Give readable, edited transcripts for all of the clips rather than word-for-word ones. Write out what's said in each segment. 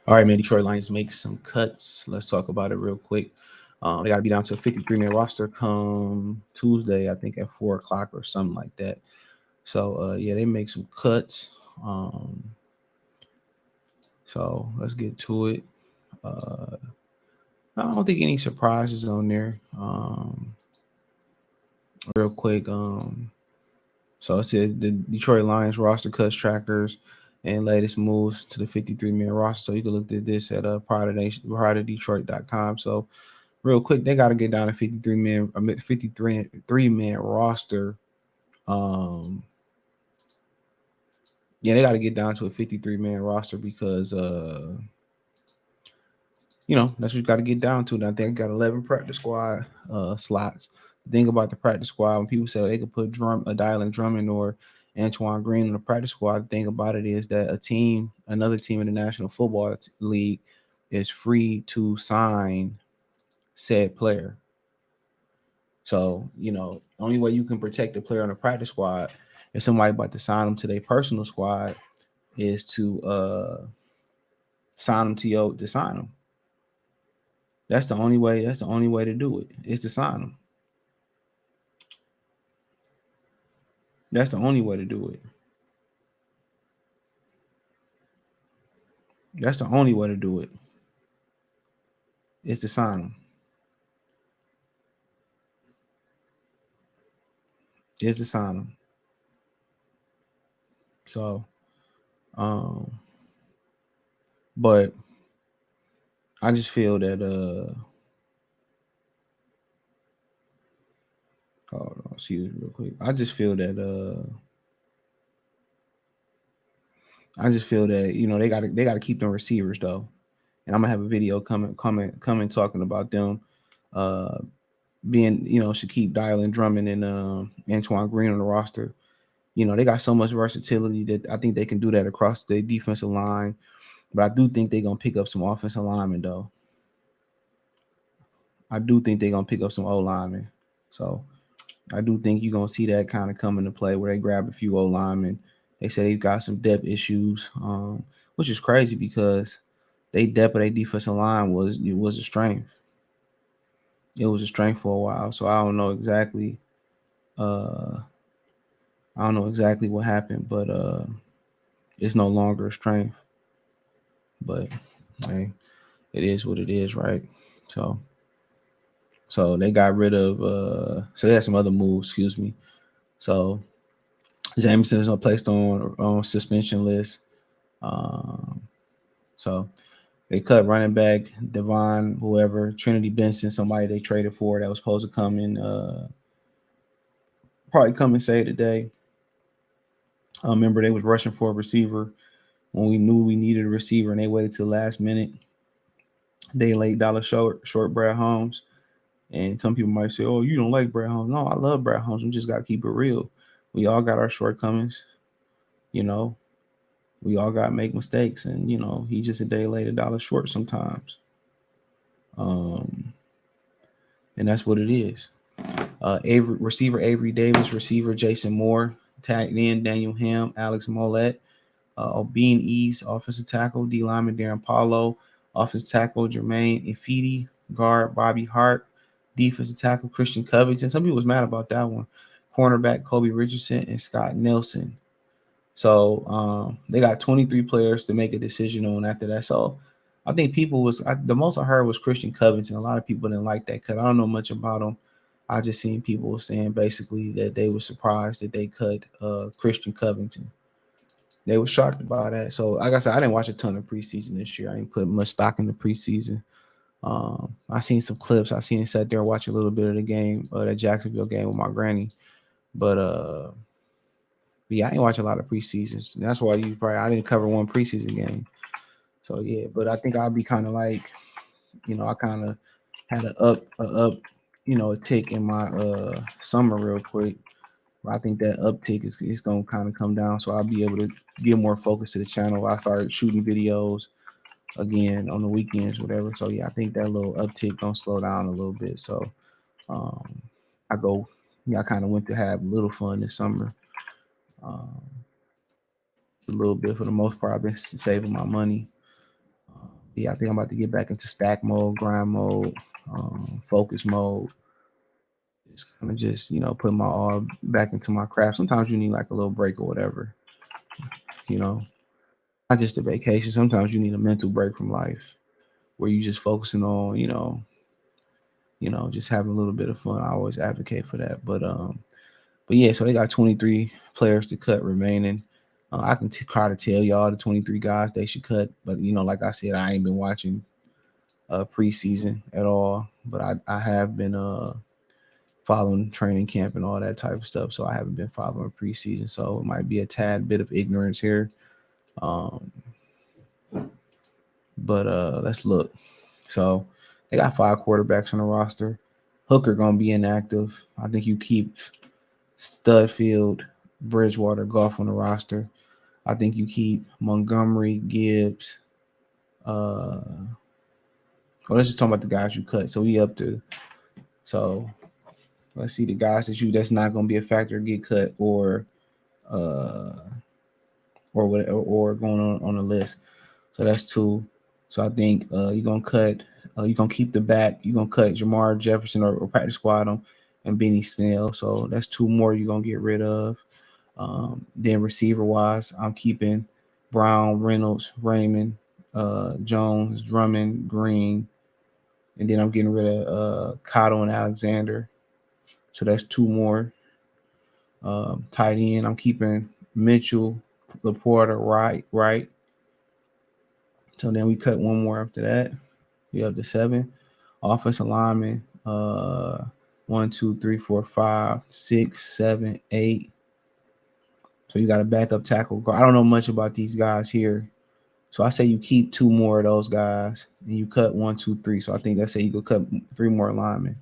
All right, man. Detroit Lions make some cuts. Let's talk about it real quick. They got to be down to a 53-man roster come Tuesday, I think, at 4 o'clock or something like that. So, yeah, they make some cuts. Um, so let's get to it. Uh, I don't think any surprises on there. Real quick. So it said the Detroit Lions roster cuts trackers and latest moves to the 53-man roster. So you can look at this at pridedetroit.com. So real quick, they got to get down to 53-man roster. Um, yeah, they got to get down to a 53-man roster because that's what you got to get down to. Now, I think I got 11 practice squad slots. The thing about the practice squad, when people say they could put Dylan Drummond or Antoine Green on the practice squad, the thing about it is that another team in the National Football League, is free to sign said player. So, only way you can protect the player on the practice squad if somebody about to sign them to their personal squad is to sign them to sign them. That's the only way. That's the only way to do it. Is to sign them. That's the only way to do it. That's the only way to do it. Is to sign them. Is to sign them. So, um, but I just feel that hold on, excuse me real quick. I just feel that they gotta keep them receivers though, and I'm gonna have a video coming talking about them, uh, being should keep Dylan Drummond and Antoine Green on the roster. They got so much versatility that I think they can do that across the defensive line, but I do think they're gonna pick up some offensive linemen though. I do think they're gonna pick up some O linemen, so I do think you're gonna see that kind of come into play where they grab a few O linemen. They say they've got some depth issues, which is crazy because they depth of their defensive line was a strength. It was a strength for a while, so Uh, I don't know exactly what happened, but it's no longer a strength. But hey, it is what it is, right? So so they got rid of so they had some other moves, excuse me. So Jameson is placed on suspension list. Um, so they cut running back Devon, whoever, Trinity Benson, somebody they traded for that was supposed to come in, probably come and save today. Remember they was rushing for a receiver when we knew we needed a receiver, and they waited till the last minute. They laid dollar short Brad Holmes, and some people might say, "Oh, you don't like Brad Holmes." No, I love Brad Holmes. We just got to keep it real. We all got our shortcomings, you know. We all got to make mistakes, and he just a day late, $1 short sometimes. Um, and that's what it is. Receiver Avery Davis, receiver Jason Moore, tight end Daniel Ham, Alex Mollett, Bean East, offensive tackle D lineman Darren Paulo, offensive tackle Jermaine Ifidi, guard Bobby Hart, defensive tackle Christian Covington. Some people was mad about that one. Cornerback Kobe Richardson and Scott Nelson. So they got 23 players to make a decision on after that. So I think the most I heard was Christian Covington. A lot of people didn't like that because I don't know much about him. I just seen people saying basically that they were surprised that they cut Christian Covington. They were shocked by that. So like I said, I didn't watch a ton of preseason this year. I didn't put much stock in the preseason. I seen some clips. I seen sat there watch a little bit of the game, that Jacksonville game with my granny. But yeah, I didn't watch a lot of preseasons. That's why I didn't cover one preseason game. So yeah, but I think I'll be kind of like, I kind of had a tick in my summer real quick. I think that uptick is gonna kind of come down, so I'll be able to give more focus to the channel. I started shooting videos again on the weekends, whatever. So yeah, I think that little uptick gonna slow down a little bit. So um, I go, yeah, I kind of went to have a little fun this summer. Um, a little bit for the most part. I've been saving my money. Yeah, I think I'm about to get back into stack mode, grind mode, focus mode. Just kind of just put my all back into my craft. Sometimes you need like a little break or whatever, you know, not just a vacation. Sometimes you need a mental break from life where you just focusing on just having a little bit of fun. I always advocate for that. But yeah, so they got 23 players to cut remaining. I can try to tell y'all the 23 guys they should cut, but like I said, I ain't been watching preseason at all. But I have been following training camp and all that type of stuff, so I haven't been following preseason. So it might be a tad bit of ignorance here. Um, but let's look. So they got 5 quarterbacks on the roster. Hooker gonna be inactive. I think you keep Studfield, Bridgewater, Goff on the roster. I think you keep Montgomery, Gibbs. Well, let's just talk about the guys you cut. So we up to so let's see the guys that's not gonna be a factor get cut uh or what or going on the list. So that's 2. So I think you're gonna cut. You're gonna keep the back. You're gonna cut Jamar Jefferson or practice squad him and Benny Snell. So that's 2 more you're gonna get rid of. Then receiver wise, I'm keeping Brown, Reynolds, Raymond, Jones, Drummond, Green, and then I'm getting rid of Cotto and Alexander. So that's 2 more. Tight end, I'm keeping Mitchell, Laporta, right. So then we cut 1 more after that. We up to 7. Offensive lineman, 1, 2, 3, 4, 5, 6, 7, 8. So you got a backup tackle. I don't know much about these guys here. So I say you keep 2 more of those guys and you cut 1, 2, 3. So I think that's say you could cut 3 more linemen.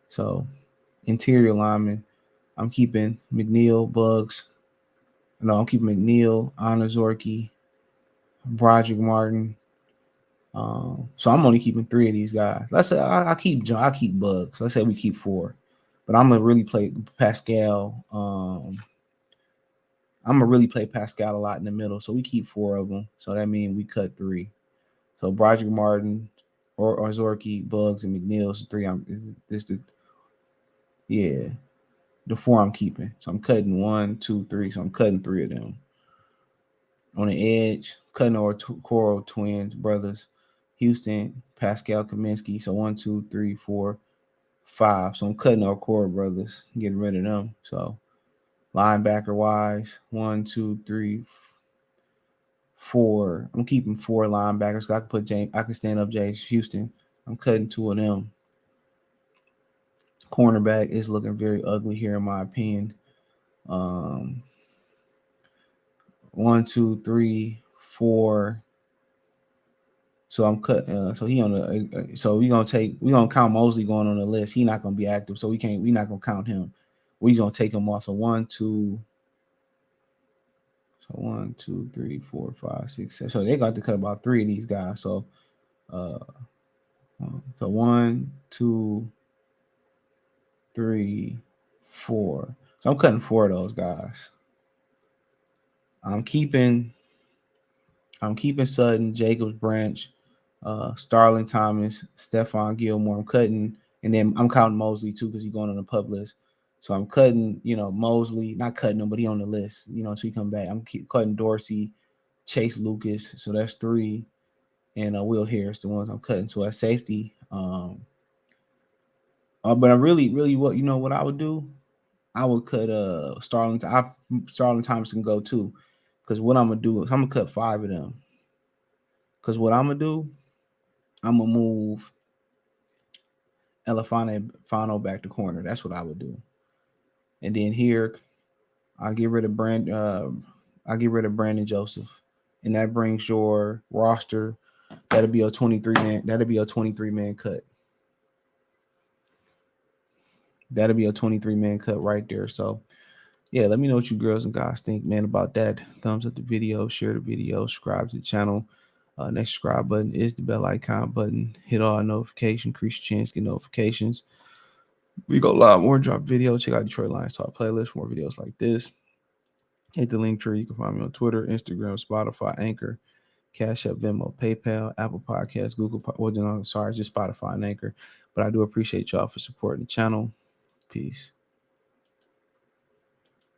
So interior linemen, I'm keeping McNeil, Bugs. No, I'm keeping McNeil, Anna Zorky, Broderick Martin. So I'm only keeping 3 of these guys. Let's say I keep Bugs. Let's say we keep 4, but I'm gonna really play Pascal. I'm gonna really play Pascal a lot in the middle. So we keep 4 of them. So that means we cut 3. So Broderick Martin or Zorky, Bugs, and McNeil's 3. This the yeah the 4 I'm keeping. So I'm cutting 1, 2, 3. So I'm cutting 3 of them. On the edge, cutting our Coral twins, brothers, Houston, Pascal Kaminsky. So 1, 2, 3, 4, 5. So I'm cutting our core brothers, getting rid of them. So linebacker wise, 1, 2, 3, 4. I'm keeping 4 linebackers. I can put James. I can stand up James Houston. I'm cutting 2 of them. Cornerback is looking very ugly here, in my opinion. Um, 1, 2, 3, 4. So I'm cut. So he on the. So we gonna count Mosley going on the list. He not gonna be active, so we not gonna count him. We gonna take him off. So 1, 2. So 1, 2, 3, 4, 5, 6, 7. So they got to cut about 3 of these guys. So uh, 1, 2, 3, 4. So I'm cutting 4 of those guys. I'm keeping Sutton, Jacobs Branch, Starling Thomas, Stephon Gilmore. I'm cutting, and then I'm counting Mosley too because he's going on the pub list. So I'm cutting, Mosley, not cutting him, but he on the list, so he come back. I'm cutting Dorsey, Chase Lucas. So that's 3, and Will Harris, the ones I'm cutting. So at safety, but I really, really, what I would do, I would cut Starling Thomas can go too, because what I'm gonna do is I'm gonna cut 5 of them. Because what I'm gonna do, I'm gonna move Elefano back to corner. That's what I would do. And then here, I get rid of Brandon Joseph, and that brings your roster. That'll be a 23 man. That'll be a 23 man cut. That'll be a 23 man cut right there. So yeah, let me know what you girls and guys think, man, about that. Thumbs up the video, share the video, subscribe to the channel. Next subscribe button is the bell icon button. Hit all notifications, increase your chance, get notifications. We go live more, drop video. Check out Detroit Lions Talk playlist for more videos like this. Hit the link tree. You can find me on Twitter, Instagram, Spotify, Anchor. Cash App, Venmo, PayPal, Apple Podcasts, Well, no, sorry, just Spotify and Anchor. But I do appreciate y'all for supporting the channel. Peace.